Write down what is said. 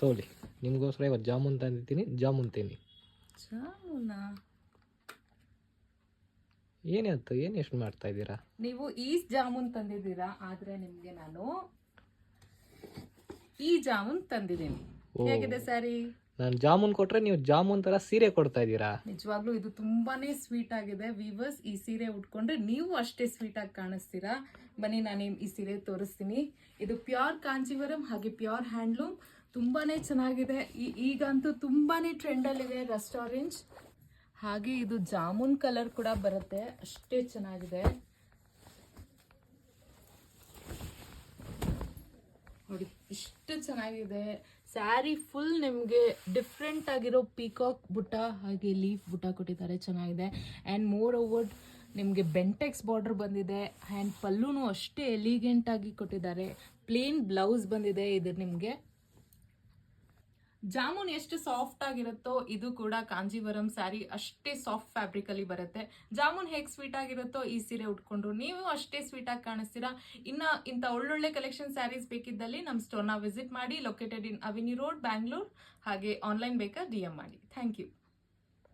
ತೋಲಿ ನಿಮಗೋಸ್ಕರ ಇವತ್ತು ಜಾಮೂನ್ ತಂದಿದ್ದೀನಿ, ಜಾಮೂನ್ ತಿನ್ನಿ. ಜಾಮೂನಾ? ಏನಾಯ್ತು, ಏನು ಎಷ್ಟು ಮಾಡ್ತಾ ಇದ್ದೀರಾ? ನೀವು ಈ ಜಾಮೂನ್ ತಂದಿದ್ದೀರಾ, ಆದ್ರೆ ನಿಮ್ಗೆ ನಾನು ಈ ಜಾಮೂನ್ ತಂದಿದ್ದೀನಿ. ಹೇಗಿದೆ ಸ್ಯಾರಿ? ನಾನು ಜಾಮೂನ್ ಕೊಟ್ರೆ ನೀವು ಜಾಮೂನ್ ತರ ಸೀರೆ ಕೊಡ್ತಾ ಇದ್ದೀರಾ? ನಿಜವಾಗ್ಲೂ ಇದು ತುಂಬಾನೇ ಸ್ವೀಟ್ ಆಗಿದೆ. ವೀವರ್ಸ್, ಈ ಸೀರೆ ಉಟ್ಕೊಂಡ್ರೆ ನೀವು ಅಷ್ಟೇ ಸ್ವೀಟ್ ಆಗಿ ಕಾಣಿಸ್ತೀರಾ. ಬನ್ನಿ ನಾನು ಈ ಸೀರೆ ತೋರಿಸ್ತೀನಿ. ಇದು ಪ್ಯೂರ್ ಕಾಂಜೀವರಂ ಹಾಗೆ ಪ್ಯೂರ್ ಹ್ಯಾಂಡ್ಲೂಮ್, ತುಂಬಾನೇ ಚೆನ್ನಾಗಿದೆ. ಈಗಂತೂ ತುಂಬಾನೇ ಟ್ರೆಂಡ್ ಅಲ್ಲಿದೆ ರಸ್ಟ್ ಆರೆಂಜ್. ಹಾಗೆ ಇದು ಜಾಮೂನ್ ಕಲರ್ ಕೂಡ ಬರುತ್ತೆ, ಅಷ್ಟೇ ಚೆನ್ನಾಗಿದೆ ನೋಡಿ, ಇಷ್ಟು ಚೆನ್ನಾಗಿದೆ ಸ್ಯಾರಿ. ಫುಲ್ ನಿಮಗೆ ಡಿಫ್ರೆಂಟ್ ಆಗಿರೋ ಪೀಕಾಕ್ ಬುಟ್ಟ ಹಾಗೆ ಲೀಫ್ ಬುಟ್ಟ ಕೊಟ್ಟಿದ್ದಾರೆ, ಚೆನ್ನಾಗಿದೆ. ಆ್ಯಂಡ್ ಮೋರ್ ಓವರ್ ನಿಮಗೆ ಬೆಂಟೆಕ್ಸ್ ಬಾರ್ಡರ್ ಬಂದಿದೆ. ಆ್ಯಂಡ್ ಪಲ್ಲೂನು ಅಷ್ಟೇ ಎಲಿಗೆಂಟ್ ಆಗಿ ಕೊಟ್ಟಿದ್ದಾರೆ. ಪ್ಲೇನ್ ಬ್ಲೌಸ್ ಬಂದಿದೆ. ಇದು ನಿಮಗೆ ಜಾಮೂನ್ ಎಷ್ಟು ಸಾಫ್ಟ್ ಆಗಿರುತ್ತೋ ಇದು ಕೂಡ ಕಾಂಜೀವರಂ ಸ್ಯಾರಿ ಅಷ್ಟೇ ಸಾಫ್ಟ್ ಫ್ಯಾಬ್ರಿಕ್ ಅಲ್ಲಿ ಬರುತ್ತೆ. ಜಾಮೂನ್ ಹೇಗೆ ಸ್ವೀಟ್ ಆಗಿರುತ್ತೋ ಈ ಸೀರೆ ಉಟ್ಕೊಂಡ್ರು ನೀವು ಅಷ್ಟೇ ಸ್ವೀಟ್ ಆಗಿ ಕಾಣಿಸ್ತೀರಾ. ಇನ್ನ ಇಂಥ ಒಳ್ಳೊಳ್ಳೆ ಕಲೆಕ್ಷನ್ ಸ್ಯಾರೀಸ್ ಬೇಕಿದ್ದಲ್ಲಿ ನಮ್ಮ ಸ್ಟೋರ್ನ ವಿಸಿಟ್ ಮಾಡಿ. Located in avenue road, Bangalore. ಹಾಗೆ ಆನ್ಲೈನ್ ಬೇಕಾ DM ಮಾಡಿ. Thank you.